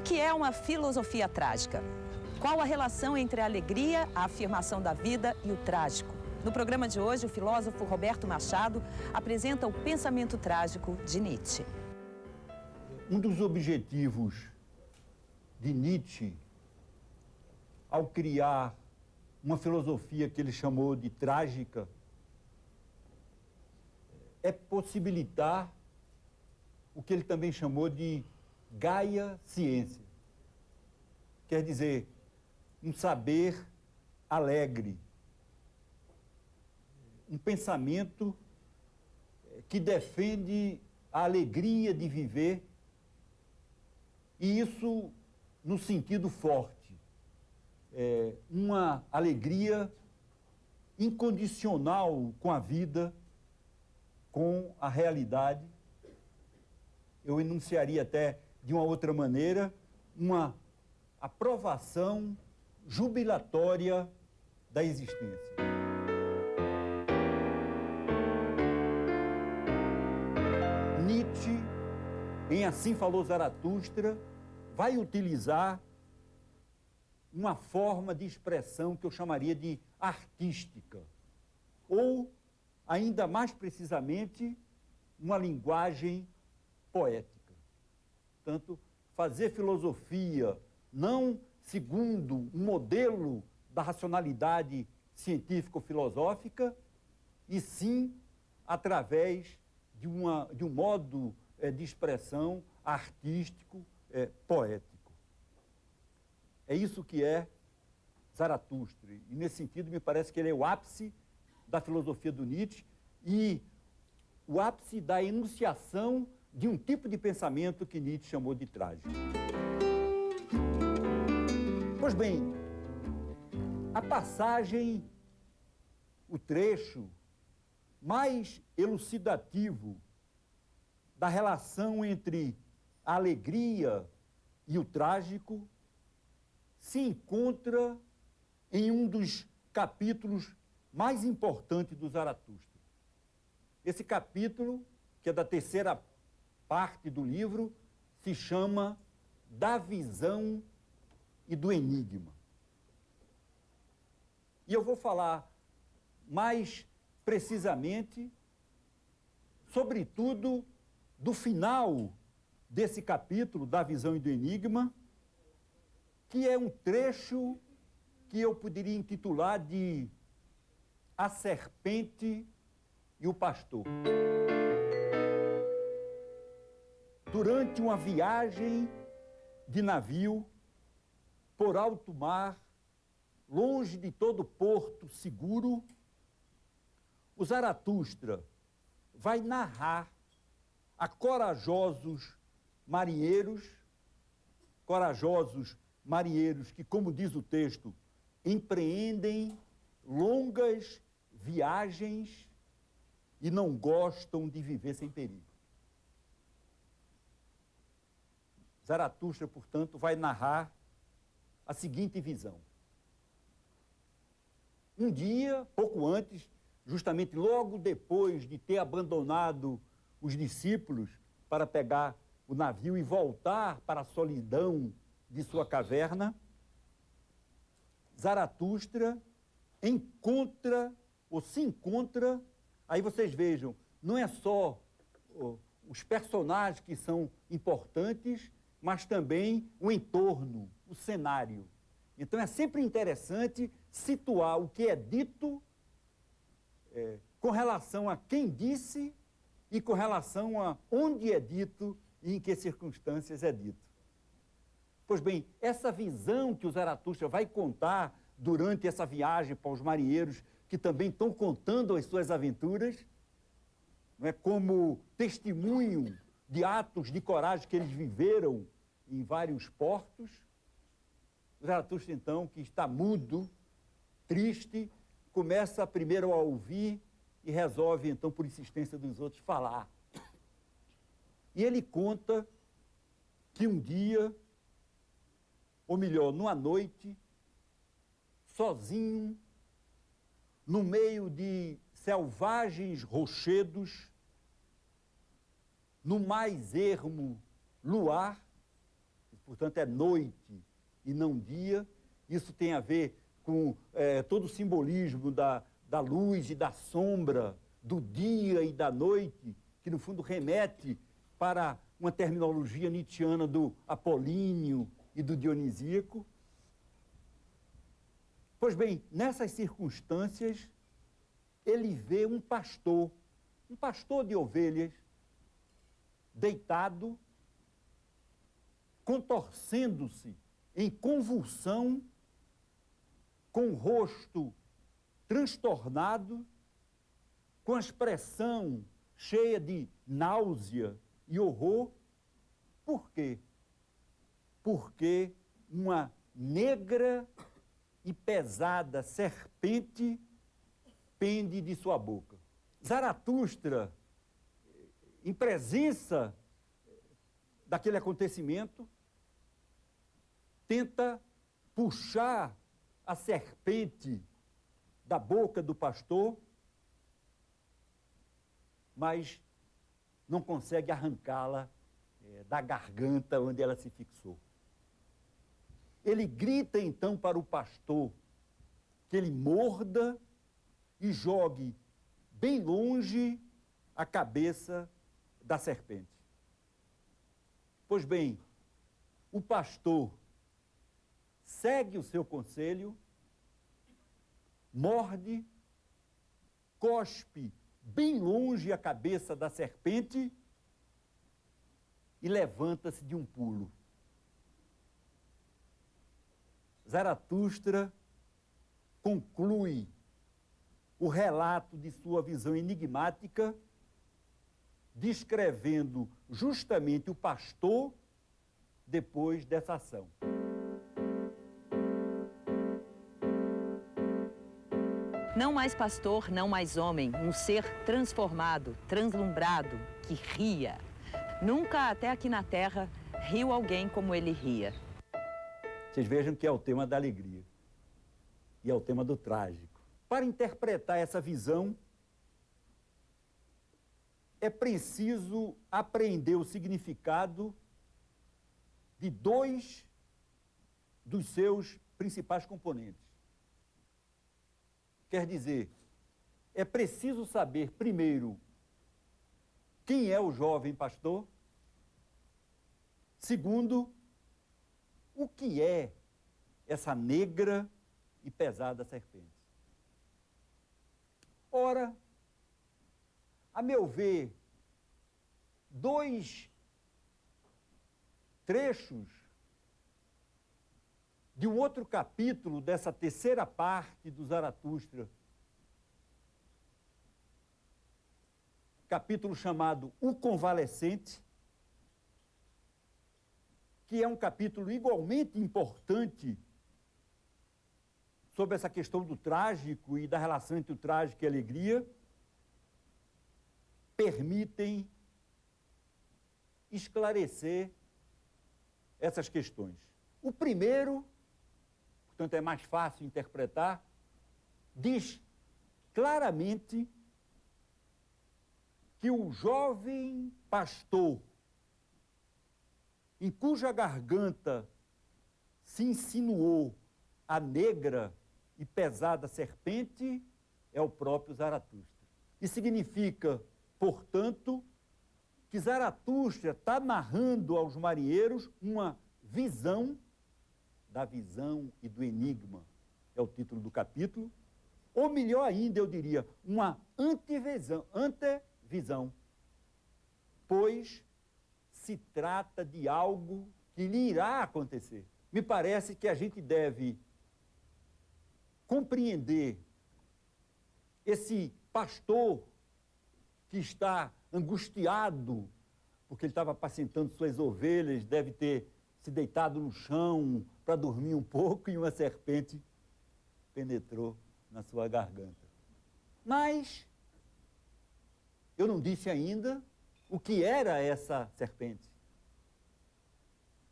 que é uma filosofia trágica? Qual a relação entre a alegria, a afirmação da vida e o trágico? No programa de hoje, o filósofo Roberto Machado apresenta o pensamento trágico de Nietzsche. Um dos objetivos de Nietzsche, ao criar uma filosofia que ele chamou de trágica, é possibilitar o que ele também chamou de Gaia ciência. Quer dizer, um saber alegre, um pensamento que defende a alegria de viver, e isso no sentido forte, uma alegria incondicional com a vida, com a realidade. Eu enunciaria até de uma outra maneira, uma aprovação jubilatória da existência. Nietzsche, em Assim Falou Zaratustra, vai utilizar uma forma de expressão que eu chamaria de artística, ou, ainda mais precisamente, uma linguagem poética. Portanto, fazer filosofia não segundo um modelo da racionalidade científico-filosófica, e sim através de um modo de expressão artístico, poético. É isso que é Zaratustra. E, nesse sentido, me parece que ele é o ápice da filosofia do Nietzsche e o ápice da enunciação de um tipo de pensamento que Nietzsche chamou de trágico. Pois bem, a passagem, o trecho mais elucidativo da relação entre a alegria e o trágico se encontra em um dos capítulos mais importantes do Zaratustra. Esse capítulo, que é da terceira parte do livro, se chama Da Visão e do Enigma. E eu vou falar mais precisamente, sobretudo, do final desse capítulo, Da Visão e do Enigma, que é um trecho que eu poderia intitular de A Serpente e o Pastor. Durante uma viagem de navio por alto mar, longe de todo porto seguro, o Zaratustra vai narrar a corajosos marinheiros que, como diz o texto, empreendem longas viagens e não gostam de viver sem perigo. Zaratustra, portanto, vai narrar a seguinte visão. Um dia, pouco antes, justamente logo depois de ter abandonado os discípulos para pegar o navio e voltar para a solidão de sua caverna, Zaratustra se encontra, aí vocês vejam, não é só os personagens que são importantes, mas também o entorno, o cenário. Então é sempre interessante situar o que é dito com relação a quem disse e com relação a onde é dito e em que circunstâncias é dito. Pois bem, essa visão que o Zaratustra vai contar durante essa viagem para os marinheiros que também estão contando as suas aventuras, não é, como testemunho de atos de coragem que eles viveram em vários portos. O Zaratustra, então, que está mudo, triste, começa primeiro a ouvir e resolve, então, por insistência dos outros, falar. E ele conta que um dia, ou melhor, numa noite, sozinho, no meio de selvagens rochedos, no mais ermo luar, portanto é noite e não dia. Isso tem a ver com todo o simbolismo da luz e da sombra, do dia e da noite, que no fundo remete para uma terminologia nietzschiana do apolíneo e do dionisíaco. Pois bem, nessas circunstâncias, ele vê um pastor de ovelhas, deitado, contorcendo-se em convulsão, com o rosto transtornado, com a expressão cheia de náusea e horror. Por quê? Porque uma negra e pesada serpente pende de sua boca. Zaratustra, em presença daquele acontecimento, tenta puxar a serpente da boca do pastor, mas não consegue arrancá-la da garganta onde ela se fixou. Ele grita então para o pastor que ele morda e jogue bem longe a cabeça da serpente. Pois bem, o pastor segue o seu conselho, morde, cospe bem longe a cabeça da serpente e levanta-se de um pulo. Zaratustra conclui o relato de sua visão enigmática, descrevendo justamente o pastor depois dessa ação. Não mais pastor, não mais homem, um ser transformado, translumbrado, que ria. Nunca até aqui na Terra riu alguém como ele ria. Vocês vejam que é o tema da alegria e é o tema do trágico. Para interpretar essa visão, é preciso apreender o significado de dois dos seus principais componentes. Quer dizer, é preciso saber, primeiro, quem é o jovem pastor. Segundo, o que é essa negra e pesada serpente. Ora, a meu ver, dois trechos de um outro capítulo dessa terceira parte do Zaratustra, capítulo chamado O Convalescente, que é um capítulo igualmente importante sobre essa questão do trágico e da relação entre o trágico e a alegria, permitem esclarecer essas questões. O primeiro, portanto é mais fácil interpretar, diz claramente que o jovem pastor, em cuja garganta se insinuou a negra e pesada serpente, é o próprio Zaratustra. E significa, portanto, que Zaratustra está narrando aos marinheiros uma visão, da visão e do enigma, é o título do capítulo, ou melhor ainda, eu diria, uma antevisão, pois se trata de algo que lhe irá acontecer. Me parece que a gente deve compreender esse pastor que está angustiado, porque ele estava apacentando suas ovelhas, deve ter se deitado no chão para dormir um pouco e uma serpente penetrou na sua garganta. Mas eu não disse ainda o que era essa serpente.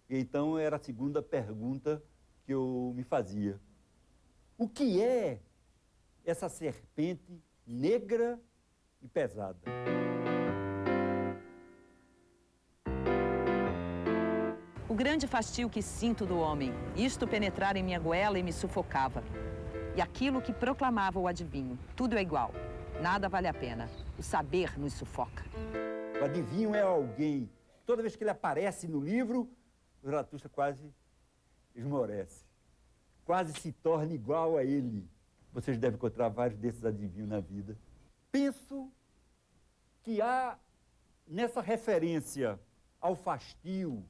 E então era a segunda pergunta que eu me fazia. O que é essa serpente negra e pesada? O grande fastio que sinto do homem, isto penetrar em minha goela e me sufocava. E aquilo que proclamava o adivinho, tudo é igual, nada vale a pena, o saber nos sufoca. O adivinho é alguém, toda vez que ele aparece no livro, o Zaratustra quase esmorece, quase se torna igual a ele. Vocês devem encontrar vários desses adivinhos na vida. Penso que há nessa referência ao fastio,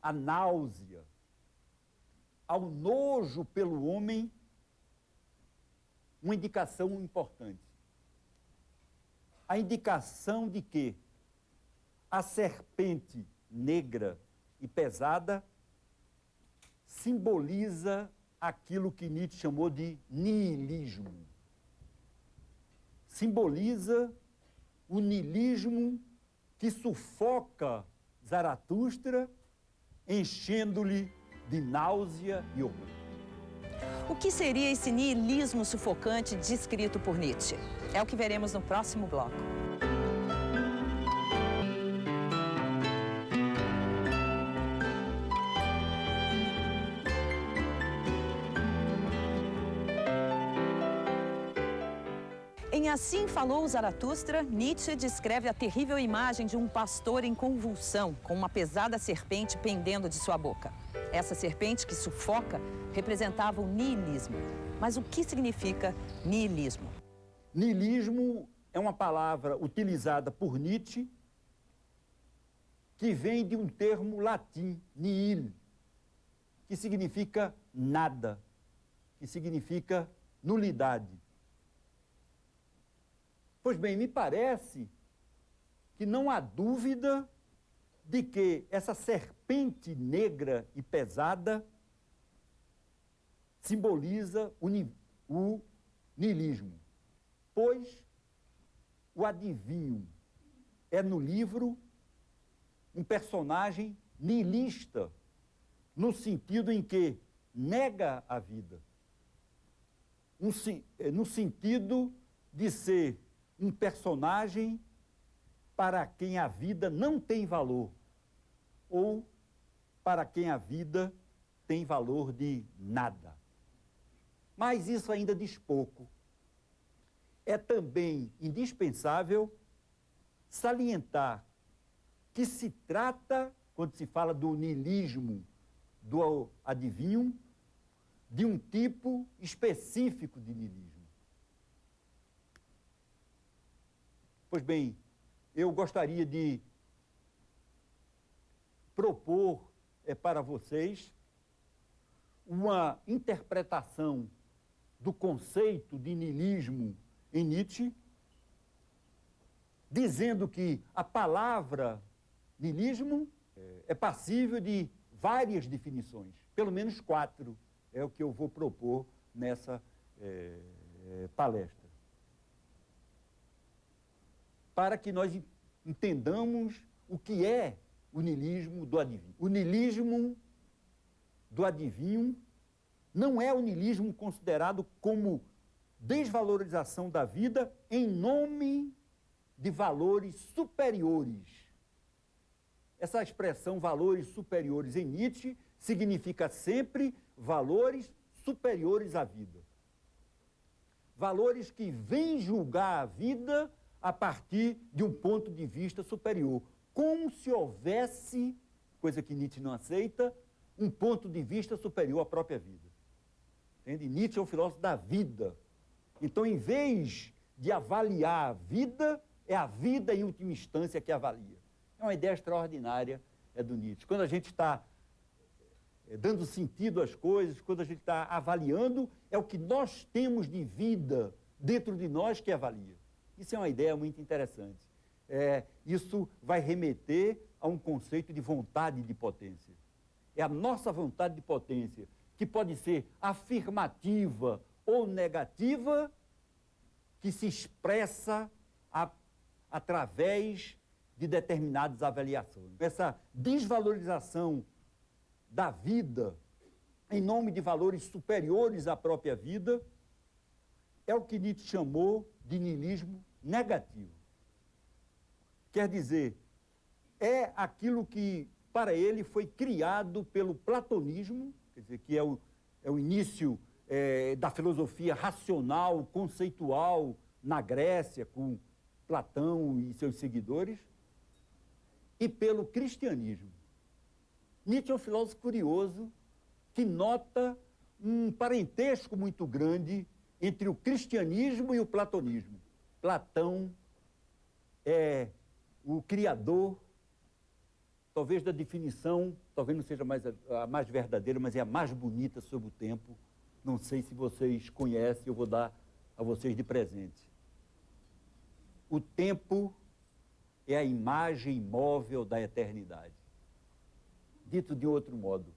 à náusea, ao nojo pelo homem, uma indicação importante. A indicação de que a serpente negra e pesada simboliza aquilo que Nietzsche chamou de niilismo. Simboliza o niilismo que sufoca Zaratustra, enchendo-lhe de náusea e horror. O que seria esse niilismo sufocante descrito por Nietzsche? É o que veremos no próximo bloco. Em Assim Falou Zaratustra, Nietzsche descreve a terrível imagem de um pastor em convulsão, com uma pesada serpente pendendo de sua boca. Essa serpente que sufoca representava o niilismo. Mas o que significa niilismo? Niilismo é uma palavra utilizada por Nietzsche que vem de um termo latim, nihil, que significa nada, que significa nulidade. Pois bem, me parece que não há dúvida de que essa serpente negra e pesada simboliza o niilismo, pois o adivinho é no livro um personagem niilista, no sentido em que nega a vida, no sentido de ser um personagem para quem a vida não tem valor, ou para quem a vida tem valor de nada. Mas isso ainda diz pouco. É também indispensável salientar que se trata, quando se fala do niilismo do adivinho, de um tipo específico de niilismo. Pois bem, eu gostaria de propor para vocês uma interpretação do conceito de niilismo em Nietzsche, dizendo que a palavra niilismo é passível de várias definições, pelo menos 4 é o que eu vou propor nessa palestra. Para que nós entendamos o que é o niilismo do adivinho. O niilismo do adivinho não é o niilismo considerado como desvalorização da vida em nome de valores superiores. Essa expressão valores superiores em Nietzsche significa sempre valores superiores à vida. Valores que vêm julgar a vida a partir de um ponto de vista superior, como se houvesse, coisa que Nietzsche não aceita, um ponto de vista superior à própria vida. Entende? Nietzsche é um filósofo da vida. Então, em vez de avaliar a vida, é a vida em última instância que avalia. É uma ideia extraordinária do Nietzsche. Quando a gente está dando sentido às coisas, quando a gente está avaliando, é o que nós temos de vida dentro de nós que avalia. Isso é uma ideia muito interessante. Isso vai remeter a um conceito de vontade de potência. É a nossa vontade de potência, que pode ser afirmativa ou negativa, que se expressa através de determinadas avaliações. Essa desvalorização da vida em nome de valores superiores à própria vida é o que Nietzsche chamou de niilismo negativo. Quer dizer, é aquilo que para ele, foi criado pelo platonismo, quer dizer, que é o início da filosofia racional, conceitual, na Grécia, com Platão e seus seguidores, e pelo cristianismo. Nietzsche é um filósofo curioso que nota um parentesco muito grande entre o cristianismo e o platonismo. Platão é o criador, talvez da definição, talvez não seja a mais verdadeira, mas é a mais bonita sobre o tempo. Não sei se vocês conhecem, eu vou dar a vocês de presente. O tempo é a imagem móvel da eternidade. Dito de outro modo,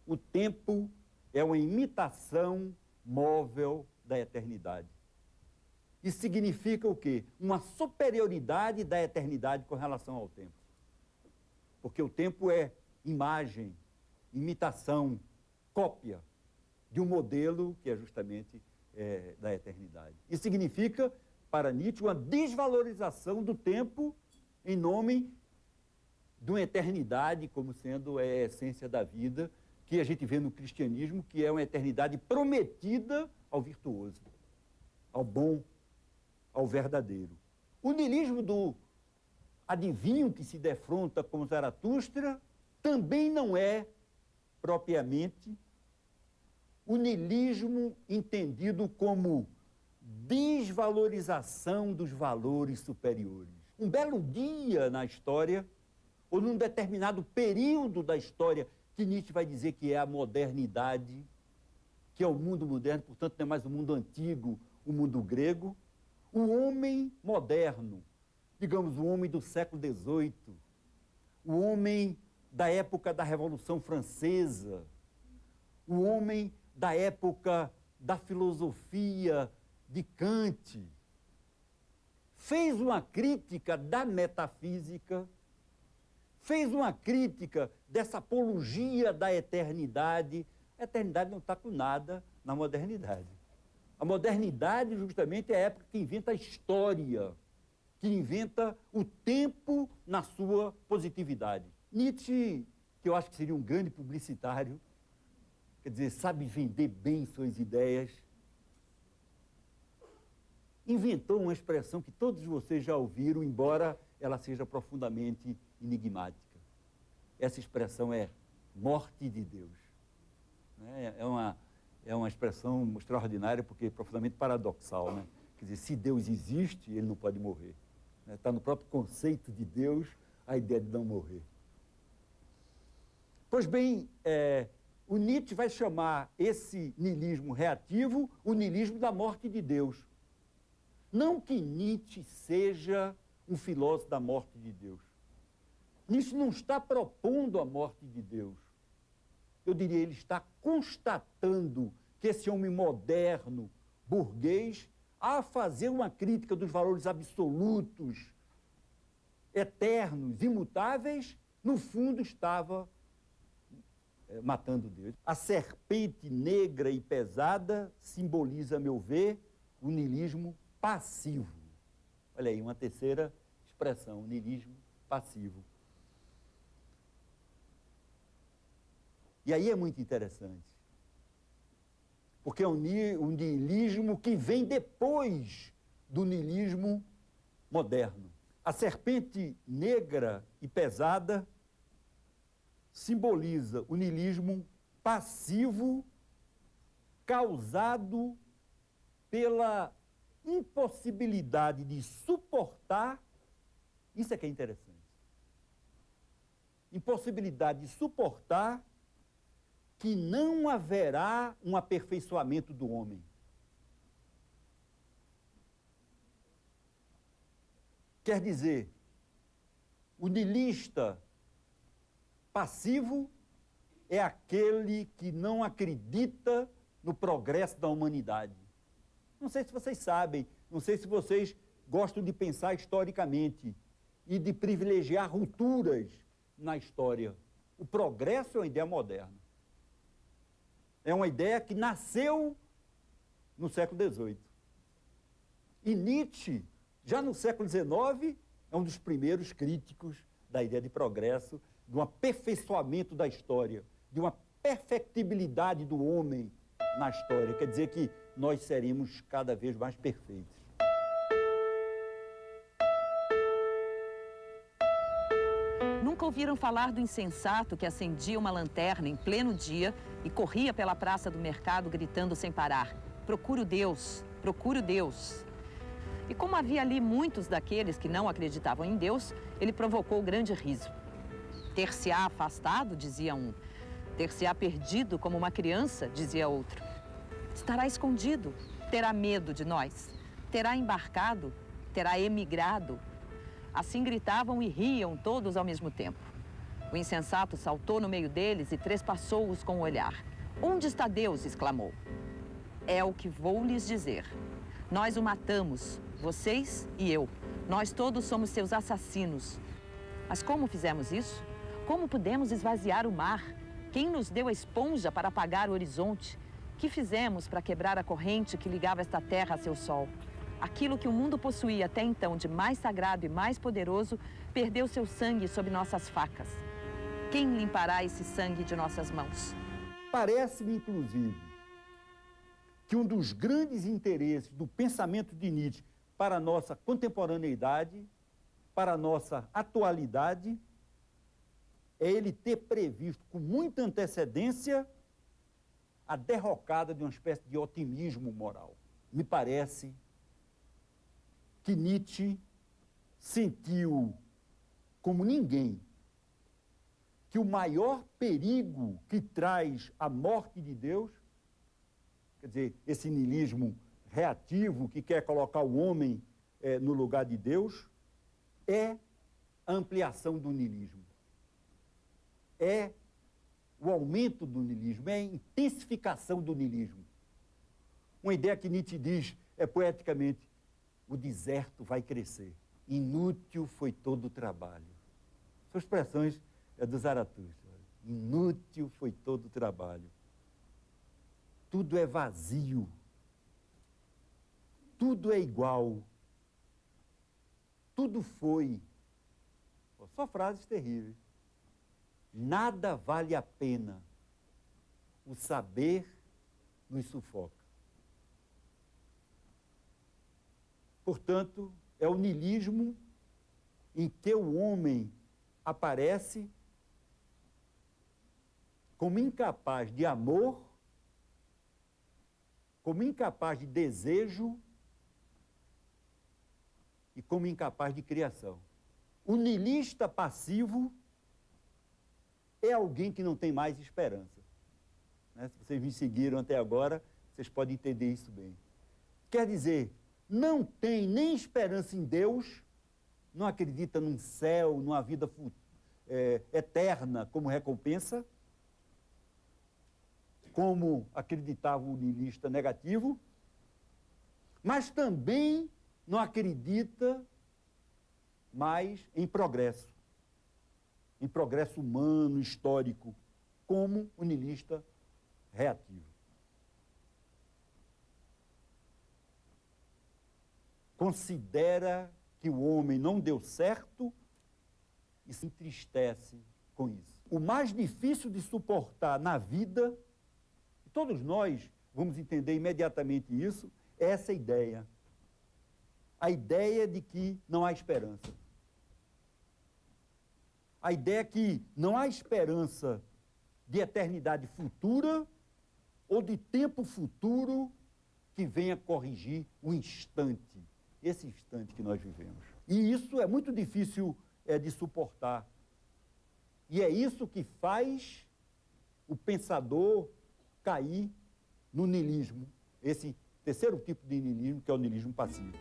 o tempo é uma imitação móvel da eternidade. Isso significa o quê? Uma superioridade da eternidade com relação ao tempo. Porque o tempo é imagem, imitação, cópia de um modelo que é justamente da eternidade. Isso significa, para Nietzsche, uma desvalorização do tempo em nome de uma eternidade como sendo a essência da vida, que a gente vê no cristianismo, que é uma eternidade prometida ao virtuoso, ao bom, ao verdadeiro. O niilismo do adivinho que se defronta com Zaratustra também não é propriamente o niilismo entendido como desvalorização dos valores superiores. Um belo dia na história, ou num determinado período da história, que Nietzsche vai dizer que é a modernidade, que é o mundo moderno, portanto não é mais o mundo antigo, o mundo grego, o homem moderno, digamos, o homem do século XVIII, o homem da época da Revolução Francesa, o homem da época da filosofia de Kant, fez uma crítica da metafísica, fez uma crítica dessa apologia da eternidade. A eternidade não está com nada na modernidade. A modernidade, justamente, é a época que inventa a história, que inventa o tempo na sua positividade. Nietzsche, que eu acho que seria um grande publicitário, quer dizer, sabe vender bem suas ideias, inventou uma expressão que todos vocês já ouviram, embora ela seja profundamente enigmática. Essa expressão é morte de Deus. É uma expressão extraordinária porque é profundamente paradoxal, né? Quer dizer, se Deus existe, ele não pode morrer. Está no próprio conceito de Deus a ideia de não morrer. Pois bem, o Nietzsche vai chamar esse niilismo reativo o niilismo da morte de Deus. Não que Nietzsche seja um filósofo da morte de Deus. Nietzsche não está propondo a morte de Deus. Eu diria, ele está constatando que esse homem moderno, burguês, a fazer uma crítica dos valores absolutos, eternos, imutáveis, no fundo estava matando Deus. A serpente negra e pesada simboliza, a meu ver, o niilismo passivo. Olha aí, uma terceira expressão, o niilismo passivo. E aí é muito interessante, porque é um niilismo que vem depois do niilismo moderno. A serpente negra e pesada simboliza o niilismo passivo causado pela impossibilidade de suportar, isso é que é interessante, impossibilidade de suportar que não haverá um aperfeiçoamento do homem. Quer dizer, o niilista passivo é aquele que não acredita no progresso da humanidade. Não sei se vocês sabem, não sei se vocês gostam de pensar historicamente e de privilegiar rupturas na história. O progresso é uma ideia moderna. É uma ideia que nasceu no século XVIII. E Nietzsche, já no século XIX, é um dos primeiros críticos da ideia de progresso de um aperfeiçoamento da história, de uma perfectibilidade do homem na história. Quer dizer que nós seremos cada vez mais perfeitos. Nunca ouviram falar do insensato que acendia uma lanterna em pleno dia e corria pela praça do mercado gritando sem parar: "Procuro Deus, procuro Deus". E como havia ali muitos daqueles que não acreditavam em Deus, ele provocou grande riso. "Ter-se-á afastado", dizia um. "Ter-se-á perdido como uma criança", dizia outro. "Estará escondido, terá medo de nós, terá embarcado, terá emigrado". Assim gritavam e riam todos ao mesmo tempo. O insensato saltou no meio deles e trespassou-os com o olhar. "Onde está Deus?", exclamou. "É o que vou lhes dizer. Nós o matamos, vocês e eu. Nós todos somos seus assassinos. Mas como fizemos isso? Como pudemos esvaziar o mar? Quem nos deu a esponja para apagar o horizonte? Que fizemos para quebrar a corrente que ligava esta terra a seu sol? Aquilo que o mundo possuía até então de mais sagrado e mais poderoso perdeu seu sangue sob nossas facas. Quem limpará esse sangue de nossas mãos?" Parece-me, inclusive, que um dos grandes interesses do pensamento de Nietzsche para a nossa contemporaneidade, para a nossa atualidade, é ele ter previsto com muita antecedência a derrocada de uma espécie de otimismo moral. Me parece que Nietzsche sentiu, como ninguém, que o maior perigo que traz a morte de Deus, quer dizer, esse niilismo reativo que quer colocar o homem no lugar de Deus, é a ampliação do niilismo. É o aumento do niilismo, é a intensificação do niilismo. Uma ideia que Nietzsche diz poeticamente: o deserto vai crescer, inútil foi todo o trabalho. São expressões do Zaratustra. Inútil foi todo o trabalho. Tudo é vazio. Tudo é igual. Tudo foi. Só frases terríveis. Nada vale a pena. O saber nos sufoca. Portanto, é o niilismo em que o homem aparece como incapaz de amor, como incapaz de desejo e como incapaz de criação. O niilista passivo é alguém que não tem mais esperança. Né? Se vocês me seguiram até agora, vocês podem entender isso bem. Quer dizer, não tem nem esperança em Deus, não acredita num céu, numa vida eterna como recompensa, como acreditava o niilista negativo, mas também não acredita mais em progresso humano, histórico, como o niilista reativo. Considera que o homem não deu certo e se entristece com isso. O mais difícil de suportar na vida, e todos nós vamos entender imediatamente isso, é essa ideia. A ideia de que não há esperança. A ideia que não há esperança de eternidade futura ou de tempo futuro que venha corrigir o instante, esse instante que nós vivemos. E isso é muito difícil de suportar. E é isso que faz o pensador cair no niilismo, esse terceiro tipo de niilismo, que é o niilismo passivo.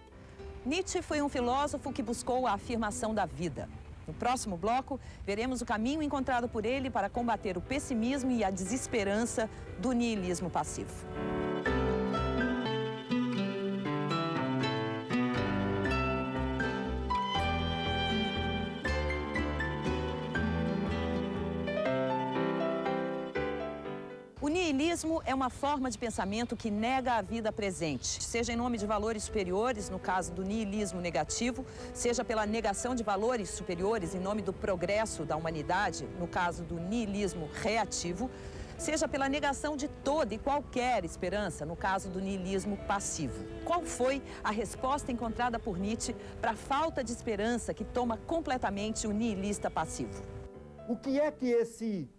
Nietzsche foi um filósofo que buscou a afirmação da vida. No próximo bloco, veremos o caminho encontrado por ele para combater o pessimismo e a desesperança do niilismo passivo. O niilismo é uma forma de pensamento que nega a vida presente, seja em nome de valores superiores, no caso do niilismo negativo, seja pela negação de valores superiores em nome do progresso da humanidade, no caso do niilismo reativo, seja pela negação de toda e qualquer esperança, no caso do niilismo passivo. Qual foi a resposta encontrada por Nietzsche para a falta de esperança que toma completamente o niilista passivo? O que é que esse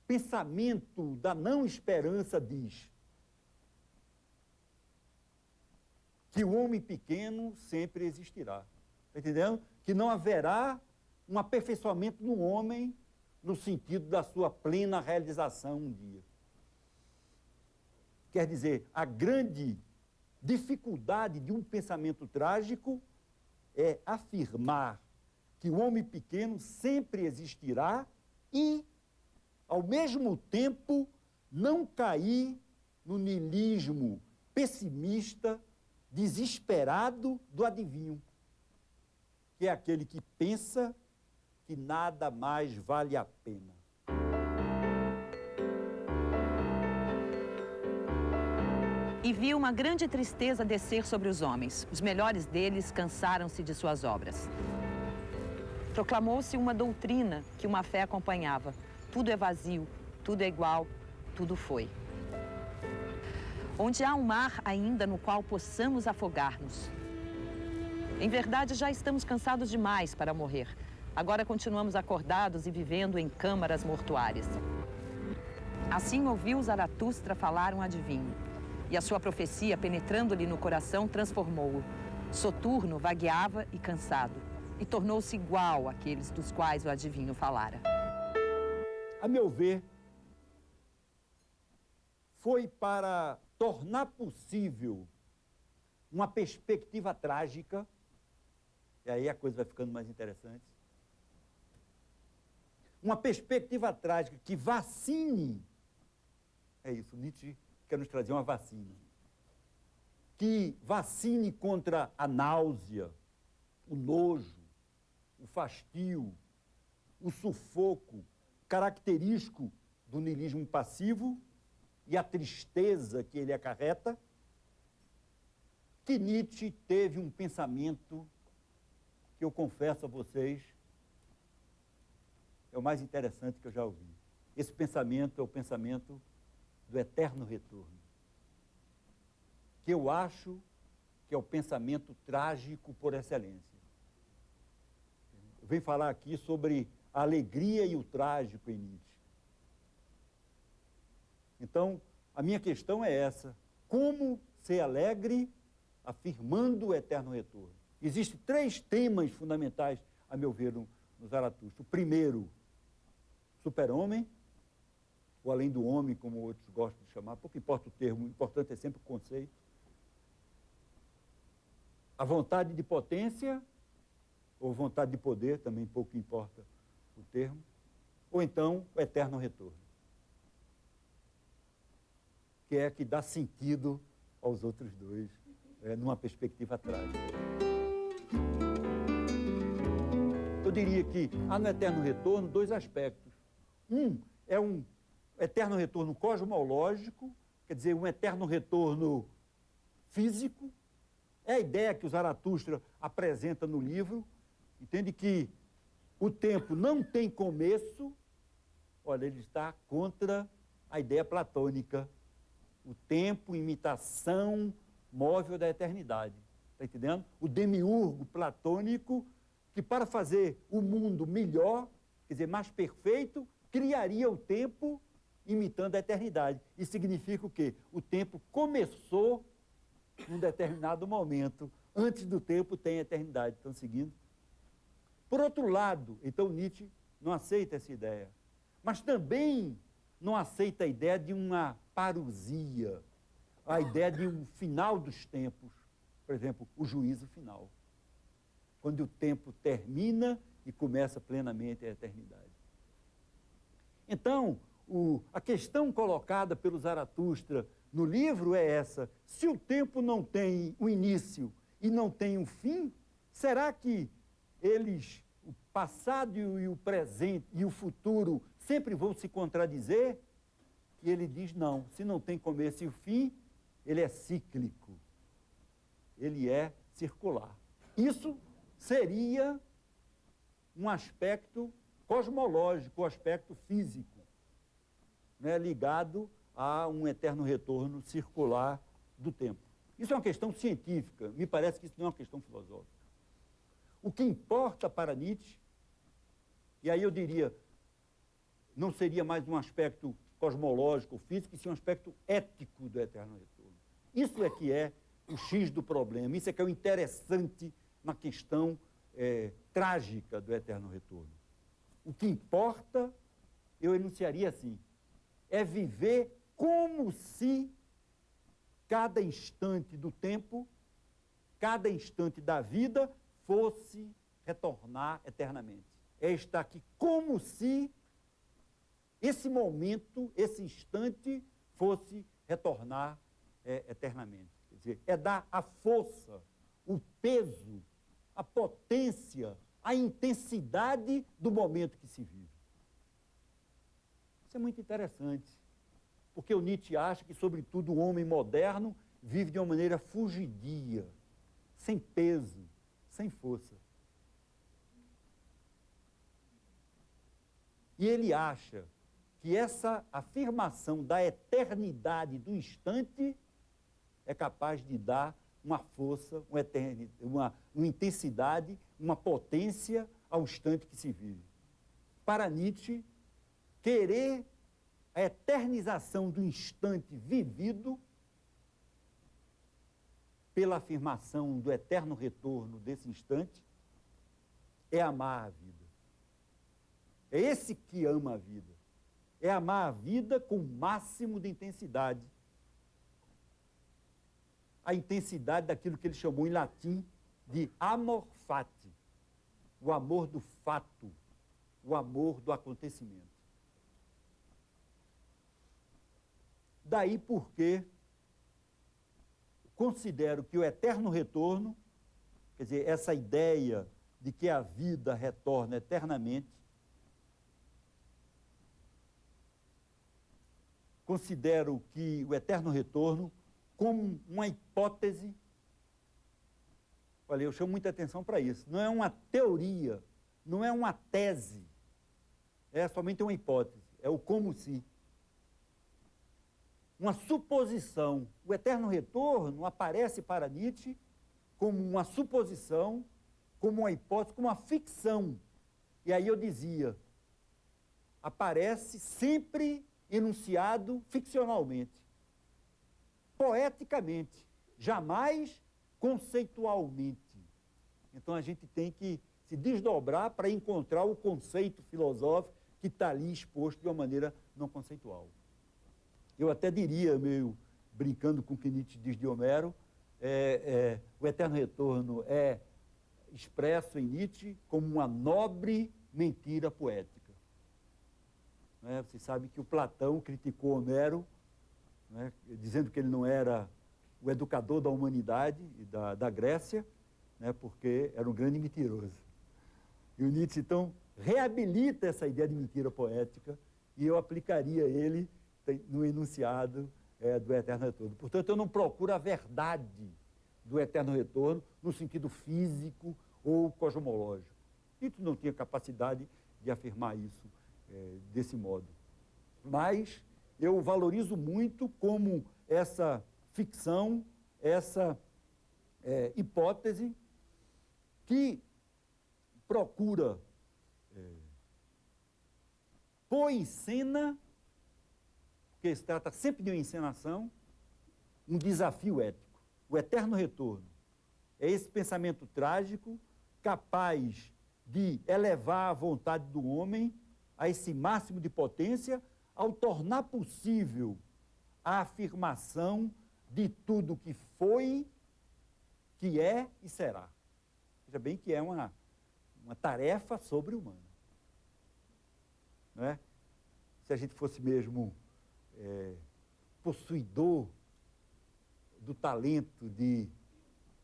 pensamento da não esperança diz? Que o homem pequeno sempre existirá. Está entendendo? Que não haverá um aperfeiçoamento no homem no sentido da sua plena realização um dia. Quer dizer, a grande dificuldade de um pensamento trágico é afirmar que o homem pequeno sempre existirá e, ao mesmo tempo, não cair no niilismo pessimista, desesperado do adivinho, que é aquele que pensa que nada mais vale a pena. E viu uma grande tristeza descer sobre os homens. Os melhores deles cansaram-se de suas obras. Proclamou-se uma doutrina que uma fé acompanhava. Tudo é vazio, tudo é igual, tudo foi. Onde há um mar ainda no qual possamos afogar-nos. Em verdade, já estamos cansados demais para morrer. Agora continuamos acordados e vivendo em câmaras mortuárias. Assim ouviu Zaratustra falar um adivinho. E a sua profecia, penetrando-lhe no coração, transformou-o. Soturno vagueava e cansado. E tornou-se igual àqueles dos quais o adivinho falara. A meu ver, foi para tornar possível uma perspectiva trágica, e aí a coisa vai ficando mais interessante, uma perspectiva trágica que vacine, é isso, Nietzsche quer nos trazer uma vacina, que vacine contra a náusea, o nojo, o fastio, o sufoco característico do niilismo passivo e a tristeza que ele acarreta, que Nietzsche teve um pensamento que eu confesso a vocês, é o mais interessante que eu já ouvi. Esse pensamento é o pensamento do eterno retorno, que eu acho que é o pensamento trágico por excelência. Eu venho falar aqui sobre a alegria e o trágico em Nietzsche. Então, a minha questão é essa: como ser alegre afirmando o eterno retorno? Existem 3 temas fundamentais, a meu ver, no Zaratustra. O primeiro, super-homem, ou além do homem, como outros gostam de chamar, pouco importa o termo, o importante é sempre o conceito. A vontade de potência, ou vontade de poder, também pouco importa o termo, ou então o eterno retorno, que é que dá sentido aos outros dois, numa perspectiva trágica. Eu diria que há no eterno retorno 2 aspectos. Um é um eterno retorno cosmológico, quer dizer, um eterno retorno físico. É a ideia que o Zaratustra apresenta no livro. Entende que o tempo não tem começo. Olha, ele está contra a ideia platônica. O tempo, imitação móvel da eternidade. Está entendendo? O demiurgo platônico, que para fazer o mundo melhor, quer dizer, mais perfeito, criaria o tempo imitando a eternidade. Isso significa o quê? O tempo começou num determinado momento. Antes do tempo tem a eternidade. Estão seguindo? Por outro lado, então Nietzsche não aceita essa ideia. Mas também não aceita a ideia de uma parousia, a ideia de um final dos tempos. Por exemplo, o juízo final. Quando o tempo termina e começa plenamente a eternidade. Então, a questão colocada pelo Zaratustra no livro é essa: se o tempo não tem um início e não tem um fim, será que o passado e o presente e o futuro sempre vão se contradizer? E ele diz, não, se não tem começo e fim, ele é cíclico, ele é circular. Isso seria um aspecto cosmológico, um aspecto físico, né, ligado a um eterno retorno circular do tempo. Isso é uma questão científica, me parece que isso não é uma questão filosófica. O que importa para Nietzsche, e aí eu diria, não seria mais um aspecto cosmológico, físico, e sim um aspecto ético do eterno retorno. Isso é que é o X do problema, isso é que é o interessante na questão trágica do eterno retorno. O que importa, eu enunciaria assim, é viver como se cada instante do tempo, cada instante da vida fosse retornar eternamente. É estar aqui como se esse momento, esse instante, fosse retornar eternamente. Quer dizer, é dar a força, o peso, a potência, a intensidade do momento que se vive. Isso é muito interessante, porque o Nietzsche acha que, sobretudo, o homem moderno vive de uma maneira fugidia, sem peso, sem força. E ele acha que essa afirmação da eternidade do instante é capaz de dar uma força, uma intensidade, uma potência ao instante que se vive. Para Nietzsche, querer a eternização do instante vivido pela afirmação do eterno retorno desse instante é amar a vida. É esse que ama a vida. É amar a vida com o máximo de intensidade. A intensidade daquilo que ele chamou em latim de amor fati, o amor do fato, o amor do acontecimento. Daí porque considero que o eterno retorno, quer dizer, essa ideia de que a vida retorna eternamente, considero que o eterno retorno como uma hipótese, olha, eu chamo muita atenção para isso, não é uma teoria, não é uma tese, é somente uma hipótese, é o como se. Uma suposição. O eterno retorno aparece para Nietzsche como uma suposição, como uma hipótese, como uma ficção. E aí eu dizia, aparece sempre enunciado ficcionalmente, poeticamente, jamais conceitualmente. Então a gente tem que se desdobrar para encontrar o conceito filosófico que está ali exposto de uma maneira não conceitual. Eu até diria, meio brincando com o que Nietzsche diz de Homero, o eterno retorno é expresso em Nietzsche como uma nobre mentira poética. Você sabe que o Platão criticou Homero, dizendo que ele não era o educador da humanidade e da Grécia, porque era um grande mentiroso. E o Nietzsche, então, reabilita essa ideia de mentira poética e eu aplicaria ele no enunciado do eterno retorno. Portanto, eu não procuro a verdade do eterno retorno no sentido físico ou cosmológico. Nietzsche não tinha capacidade de afirmar isso desse modo. Mas eu valorizo muito como essa ficção, essa hipótese que procura pôr em cena, porque se trata sempre de uma encenação, um desafio ético. O eterno retorno é esse pensamento trágico capaz de elevar a vontade do homem a esse máximo de potência ao tornar possível a afirmação de tudo que foi, que é e será. Veja bem que é uma tarefa sobre-humana. Não é? Se a gente fosse mesmo possuidor do talento de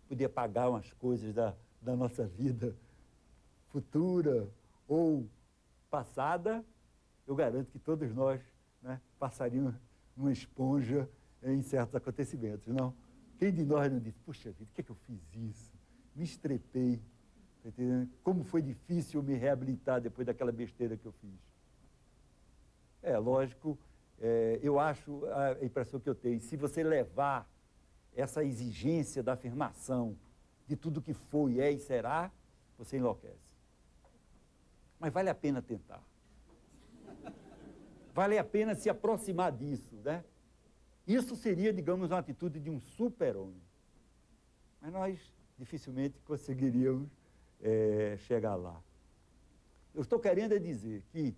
poder pagar umas coisas da nossa vida futura ou passada, eu garanto que todos nós passaríamos uma esponja em certos acontecimentos, não? Quem de nós não disse, puxa vida, por que eu fiz isso? Me estrepei, tá entendendo? Como foi difícil me reabilitar depois daquela besteira que eu fiz. Lógico, eu acho, a impressão que eu tenho, se você levar essa exigência da afirmação de tudo que foi, é e será, você enlouquece. Mas vale a pena tentar. Vale a pena se aproximar disso, né? Isso seria, digamos, uma atitude de um super-homem. Mas nós dificilmente conseguiríamos chegar lá. Eu estou querendo dizer que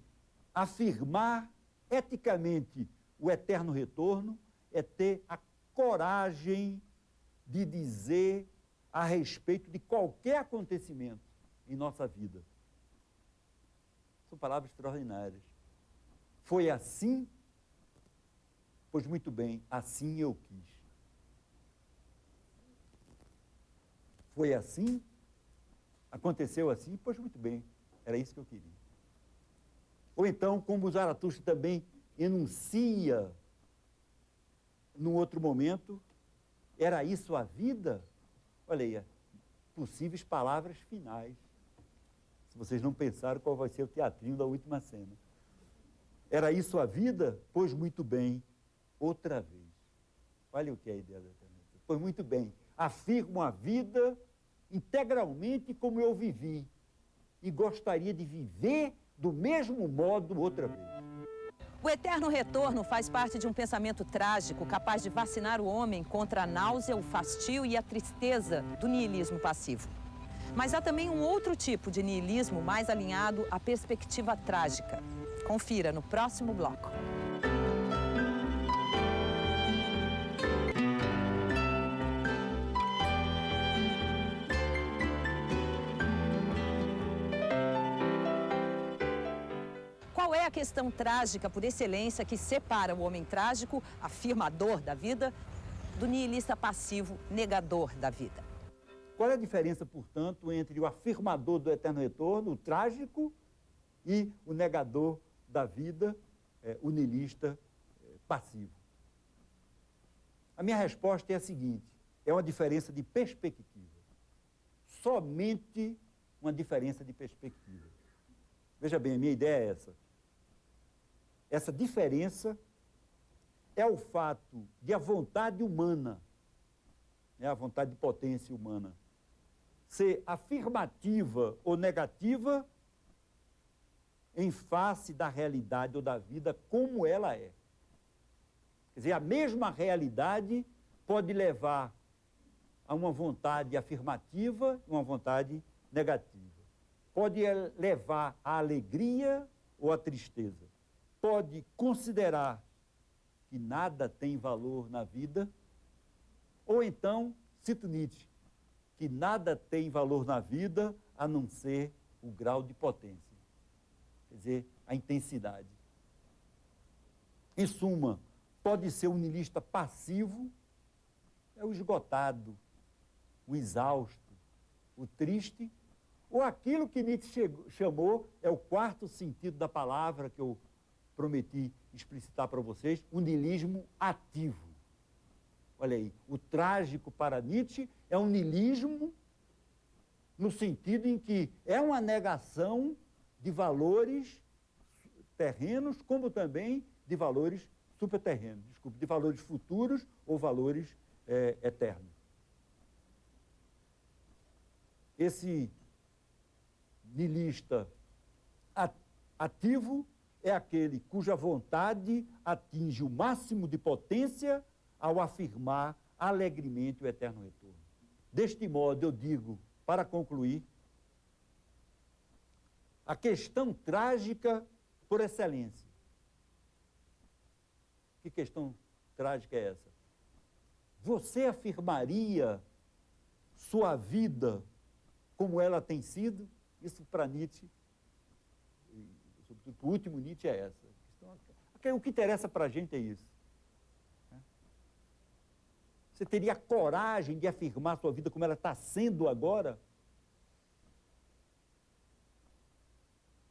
afirmar eticamente o eterno retorno é ter a coragem de dizer a respeito de qualquer acontecimento em nossa vida. São palavras extraordinárias. Foi assim? Pois muito bem, assim eu quis. Foi assim? Aconteceu assim? Pois muito bem, era isso que eu queria. Ou então, como Zaratustra também enuncia num outro momento, era isso a vida? Olha aí, possíveis palavras finais. Se vocês não pensaram qual vai ser o teatrinho da última cena. Era isso a vida? Pois muito bem, outra vez. Olha o que é a ideia da eternidade. Pois muito bem, afirmo a vida integralmente como eu vivi e gostaria de viver do mesmo modo outra vez. O eterno retorno faz parte de um pensamento trágico capaz de vacinar o homem contra a náusea, o fastio e a tristeza do niilismo passivo. Mas há também um outro tipo de niilismo mais alinhado à perspectiva trágica. Confira no próximo bloco. Qual é a questão trágica por excelência que separa o homem trágico, afirmador da vida, do nihilista passivo, negador da vida? Qual é a diferença, portanto, entre o afirmador do eterno retorno, o trágico, e o negador da vida, o nihilista passivo? A minha resposta é a seguinte: é uma diferença de perspectiva. Somente uma diferença de perspectiva. Veja bem, a minha ideia é essa. Essa diferença é o fato de a vontade humana, a vontade de potência humana, ser afirmativa ou negativa em face da realidade ou da vida como ela é. Quer dizer, a mesma realidade pode levar a uma vontade afirmativa e uma vontade negativa. Pode levar à alegria ou à tristeza. Pode considerar que nada tem valor na vida, ou então, cito Nietzsche, que nada tem valor na vida a não ser o grau de potência, quer dizer, a intensidade. Em suma, pode ser um nihilista passivo, é o esgotado, o exausto, o triste, ou aquilo que Nietzsche chamou, é o quarto sentido da palavra que eu prometi explicitar para vocês, o niilismo ativo. Olha aí, o trágico para Nietzsche é um niilismo no sentido em que é uma negação de valores terrenos, como também de valores superterrenos, de valores futuros ou valores eternos. Esse nihilista ativo é aquele cuja vontade atinge o máximo de potência ao afirmar alegremente o eterno retorno. Deste modo, eu digo, para concluir, a questão trágica por excelência. Que questão trágica é essa? Você afirmaria sua vida como ela tem sido? Isso para Nietzsche, sobretudo para o último Nietzsche, é essa. O que interessa para a gente é isso. Você teria coragem de afirmar sua vida como ela está sendo agora?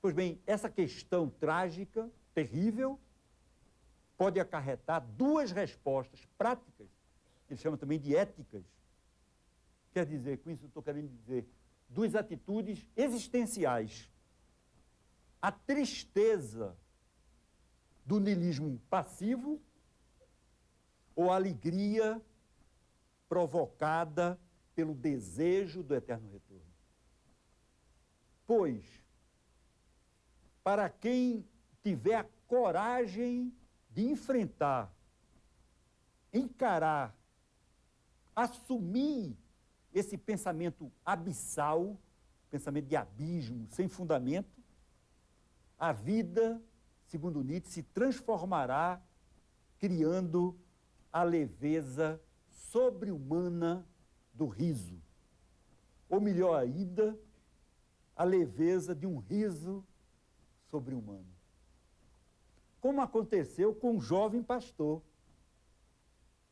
Pois bem, essa questão trágica, terrível, pode acarretar duas respostas práticas, que ele chama também de éticas. Quer dizer, com isso eu estou querendo dizer, duas atitudes existenciais. A tristeza do niilismo passivo ou a alegria provocada pelo desejo do eterno retorno. Pois, para quem tiver a coragem de enfrentar, encarar, assumir esse pensamento abissal, pensamento de abismo, sem fundamento, a vida, segundo Nietzsche, se transformará criando a leveza sobre-humana do riso. Ou melhor ainda, a leveza de um riso sobre-humano. Como aconteceu com um jovem pastor.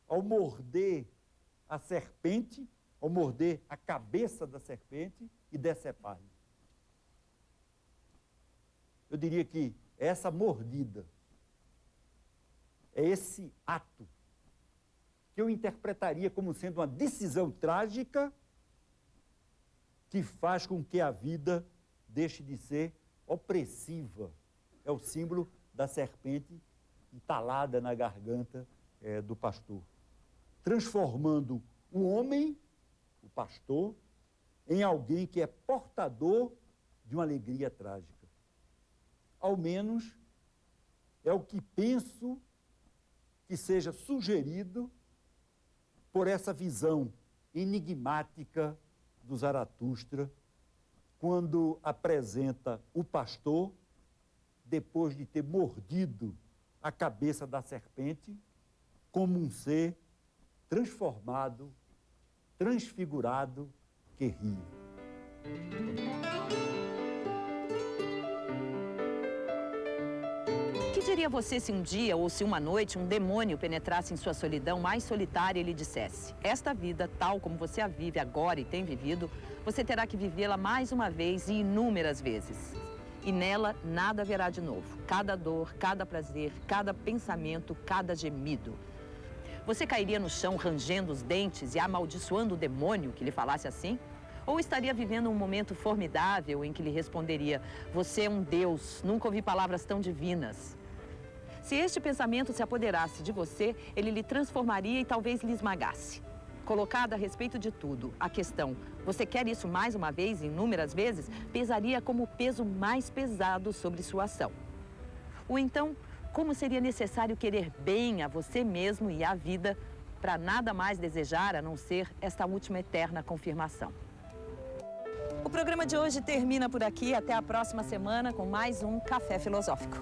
Ao morder a serpente, ao morder a cabeça da serpente e decepar-lhe. Eu diria que essa mordida, é esse ato que eu interpretaria como sendo uma decisão trágica que faz com que a vida deixe de ser opressiva. É o símbolo da serpente entalada na garganta do pastor, transformando o homem, o pastor, em alguém que é portador de uma alegria trágica. Ao menos é o que penso que seja sugerido por essa visão enigmática do Zaratustra, quando apresenta o pastor, depois de ter mordido a cabeça da serpente, como um ser transformado, transfigurado, que ri. O que diria você se um dia ou se uma noite um demônio penetrasse em sua solidão mais solitária e lhe dissesse: esta vida, tal como você a vive agora e tem vivido, você terá que vivê-la mais uma vez e inúmeras vezes. E nela nada haverá de novo. Cada dor, cada prazer, cada pensamento, cada gemido. Você cairia no chão rangendo os dentes e amaldiçoando o demônio que lhe falasse assim? Ou estaria vivendo um momento formidável em que lhe responderia: você é um Deus, nunca ouvi palavras tão divinas? Se este pensamento se apoderasse de você, ele lhe transformaria e talvez lhe esmagasse. Colocada a respeito de tudo, a questão: você quer isso mais uma vez, inúmeras vezes, pesaria como o peso mais pesado sobre sua ação. Ou então, como seria necessário querer bem a você mesmo e à vida para nada mais desejar a não ser esta última eterna confirmação. O programa de hoje termina por aqui. Até a próxima semana com mais um Café Filosófico.